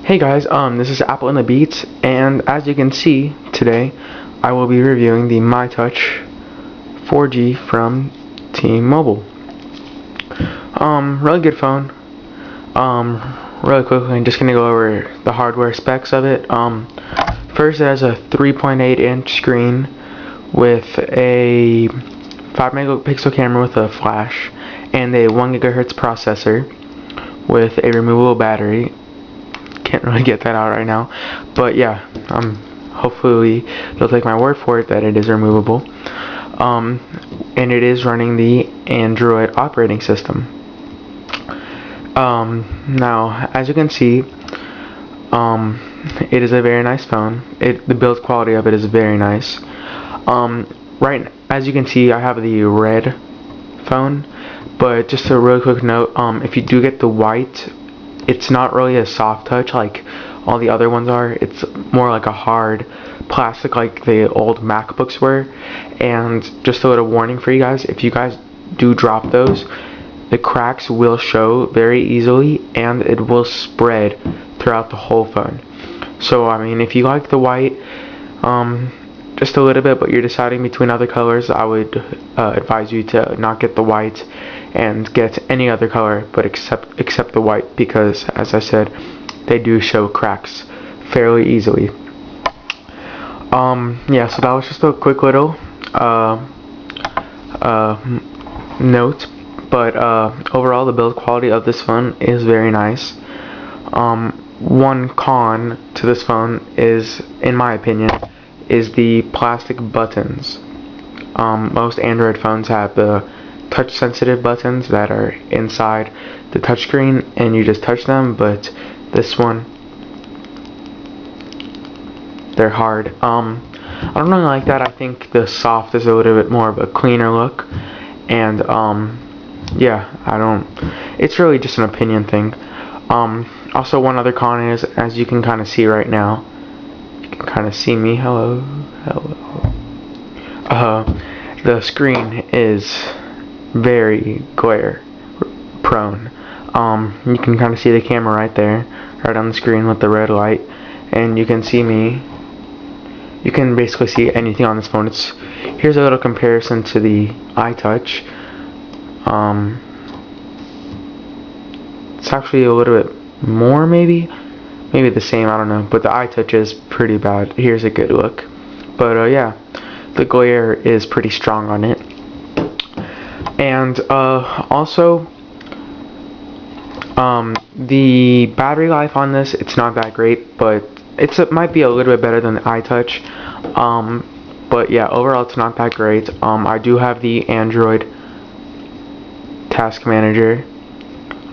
Hey guys, this is Apple in the Beats, and as you can see today, I will be reviewing the myTouch 4G from T-Mobile. Really good phone. Really quickly, I'm just gonna go over the hardware specs of it. First, it has a 3.8-inch screen with a 5-megapixel camera with a flash, and a 1 GHz processor with a removable battery. Can't really get that out right now, but yeah, hopefully they'll take my word for it that it is removable. And it is running the Android operating system. Now, as you can see, it is a very nice phone. The build quality of it is very nice. Right, as you can see, I have the red phone, but just a real quick note, if you do get the white, it's not really a soft touch like all the other ones are. It's more like a hard plastic like the old MacBooks were. And just a little warning for you guys, if you guys do drop those, the cracks will show very easily and it will spread throughout the whole phone. So I mean, if you like the white just a little bit, but you're deciding between other colors, I would advise you to not get the white and get any other color but except the white, because as I said, they do show cracks fairly easily. Yeah, so that was just a quick little note, but overall the build quality of this phone is very nice. One con to this phone is, in my opinion, is the plastic buttons. Most Android phones have the touch sensitive buttons that are inside the touchscreen and you just touch them, but this one, they're hard. I don't really like that. I think the soft is a little bit more of a cleaner look, and yeah, it's really just an opinion thing. Also, one other con is, as you can kind of see right now, you can kind of see me, hello, the screen is very glare prone. You can kind of see the camera right there, right on the screen with the red light, and you can see me. You can basically see anything on this phone. Here's a little comparison to the iTouch. It's actually a little bit more, maybe the same, I don't know, but the iTouch is pretty bad. Here's a good look, but yeah, the glare is pretty strong on it. And also, the battery life on this, it's not that great, but it might be a little bit better than the iTouch. But yeah, overall it's not that great. I do have the Android Task Manager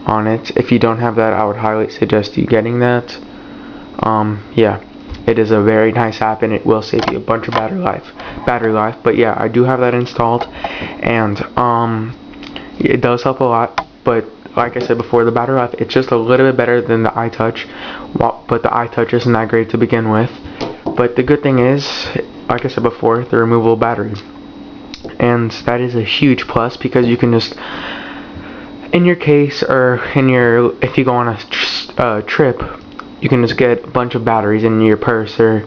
on it. If you don't have that, I would highly suggest you getting that. Yeah, it is a very nice app and it will save you a bunch of battery life. But yeah, I do have that installed, and it does help a lot. But like I said before, the battery life, it's just a little bit better than the iTouch, but the iTouch isn't that great to begin with. But the good thing is, like I said before, the removable battery, and that is a huge plus, because you can just, in your case, or if you go on a trip, you can just get a bunch of batteries in your purse or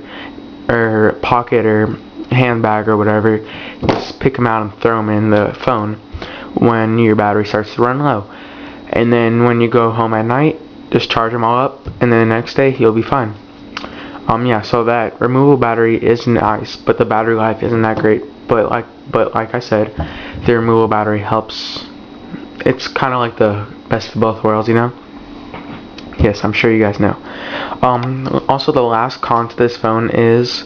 pocket or handbag or whatever. Just pick them out and throw them in the phone when your battery starts to run low, and then when you go home at night, just charge them all up, and then the next day you'll be fine. Yeah, so that removable battery is nice, but the battery life isn't that great. But like I said, the removable battery helps. It's kind of like the best of both worlds, you know? Yes, I'm sure you guys know. Also, the last con to this phone is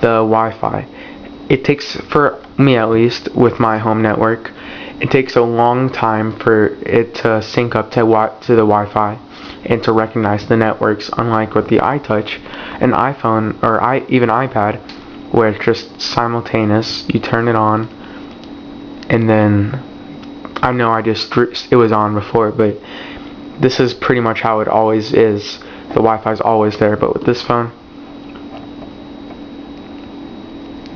the Wi-Fi. It takes, for me at least, with my home network, it takes a long time for it to sync up to the Wi-Fi and to recognize the networks, unlike with the iTouch, an iPhone, or even iPad, where it's just simultaneous. You turn it on, and then, I know it was on before, but this is pretty much how it always is. The Wi-Fi is always there, but with this phone,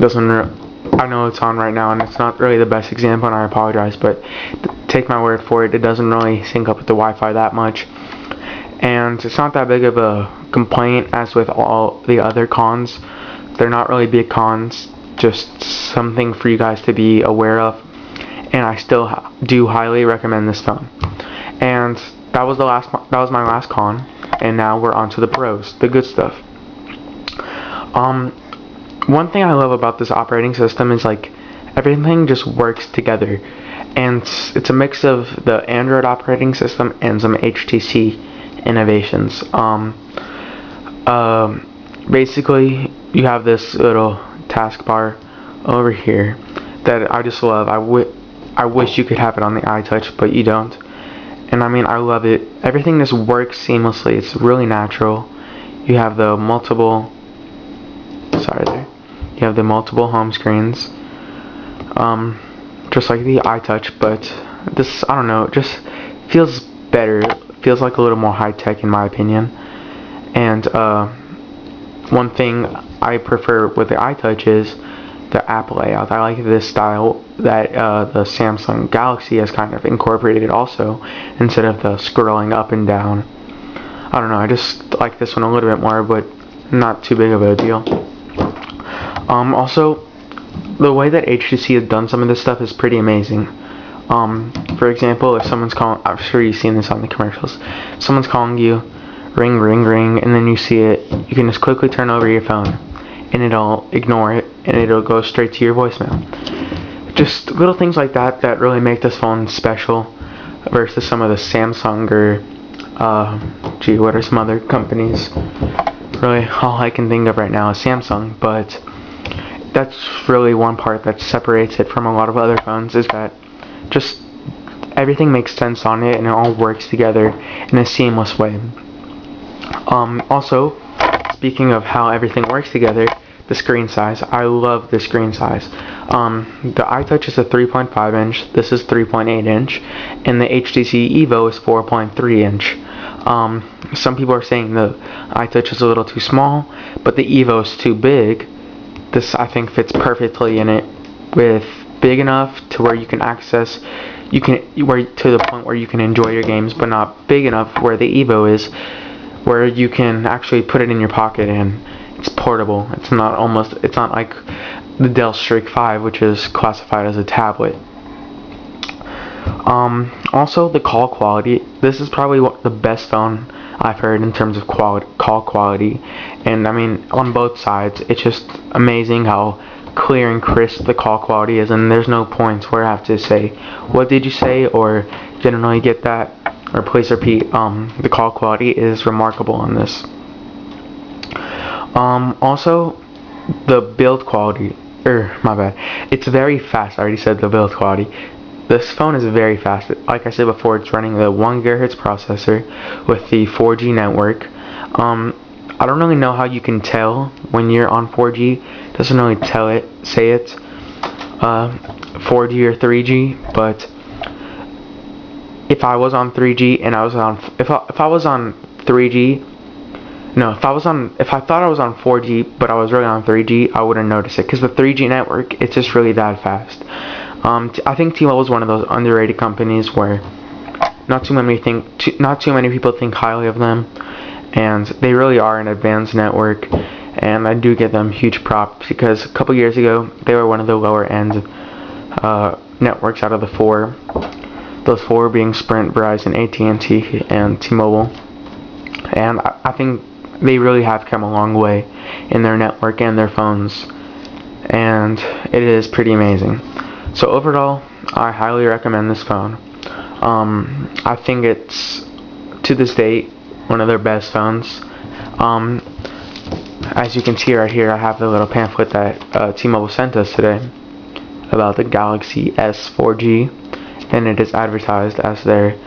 I know it's on right now, and it's not really the best example, and I apologize, but take my word for it, it doesn't really sync up with the Wi-Fi that much. and it's not that big of a complaint as with all the other cons. They're not really big cons, just something for you guys to be aware of, and I still do highly recommend this phone. And that was my last con, and now we're on to the pros, the good stuff. One thing I love about this operating system is like everything just works together, and it's a mix of the Android operating system and some HTC innovations. Basically, you have this little taskbar over here that I just love. I wish you could have it on the iTouch, but you don't. And I mean, I love it. Everything just works seamlessly. It's really natural. You have the multiple. You have the multiple home screens. Just like the iTouch, but this, I don't know, it just feels better. It feels like a little more high tech in my opinion. And one thing I prefer with the iTouch is the app layout. I like this style that the Samsung Galaxy has kind of incorporated also, instead of the scrolling up and down. I don't know, I just like this one a little bit more, but not too big of a deal. Also, the way that HTC has done some of this stuff is pretty amazing. For example, if someone's calling, I'm sure you've seen this on the commercials, someone's calling you, ring, ring, ring, and then you see it, you can just quickly turn over your phone, and it'll ignore it, and it'll go straight to your voicemail. Just little things like that that really make this phone special versus some of the Samsung or, what are some other companies? Really, all I can think of right now is Samsung, but that's really one part that separates it from a lot of other phones, is that just everything makes sense on it and it all works together in a seamless way. Also, speaking of how everything works together, the screen size. I love the screen size. The iTouch is a 3.5 inch, this is 3.8 inch, and the HTC Evo is 4.3 inch. Some people are saying the iTouch is a little too small, but the Evo is too big. This, I think, fits perfectly in it, with big enough to where you can access, to the point where you can enjoy your games, but not big enough where the Evo is, where you can actually put it in your pocket and it's portable. It's not like the Dell Streak 5, which is classified as a tablet. Also, the call quality. This is probably the best phone I've heard in terms of call quality, and I mean, on both sides, it's just amazing how clear and crisp the call quality is, and there's no points where I have to say, what did you say, or generally get that, or please repeat. The call quality is remarkable on this. Also, the build quality, my bad, it's very fast. I already said the build quality. This phone is very fast. Like I said before, it's running the 1 GHz processor with the 4G network. I don't really know how you can tell when you're on 4G. It doesn't really say it 4G or 3G, but if I was on 3G and I was on, if I was on 3G, no, if I thought I was on 4G but I was really on 3G, I wouldn't notice it, because the 3G network, it's just really that fast. I think T-Mobile is one of those underrated companies where not too many people think highly of them, and they really are an advanced network, and I do give them huge props, because a couple years ago they were one of the lower end networks out of the four. Those four being Sprint, Verizon, AT&T, and T-Mobile, and I think they really have come a long way in their network and their phones, and it is pretty amazing. So overall, I highly recommend this phone. I think it's, to this date, one of their best phones. As you can see right here, I have the little pamphlet that T-Mobile sent us today about the Galaxy S 4G, and it is advertised as their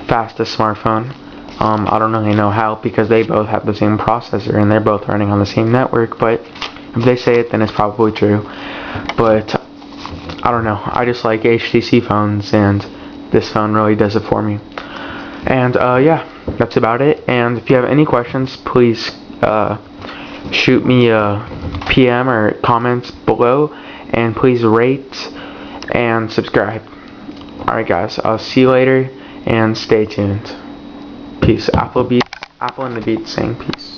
fastest smartphone. I don't really know how, because they both have the same processor and they're both running on the same network, but if they say it, then it's probably true. But I don't know, I just like HTC phones, and this phone really does it for me. And yeah, that's about it. And if you have any questions, please shoot me a PM or comments below, and please rate and subscribe. Alright guys, I'll see you later, and stay tuned. Peace. Apple and the Beats saying peace.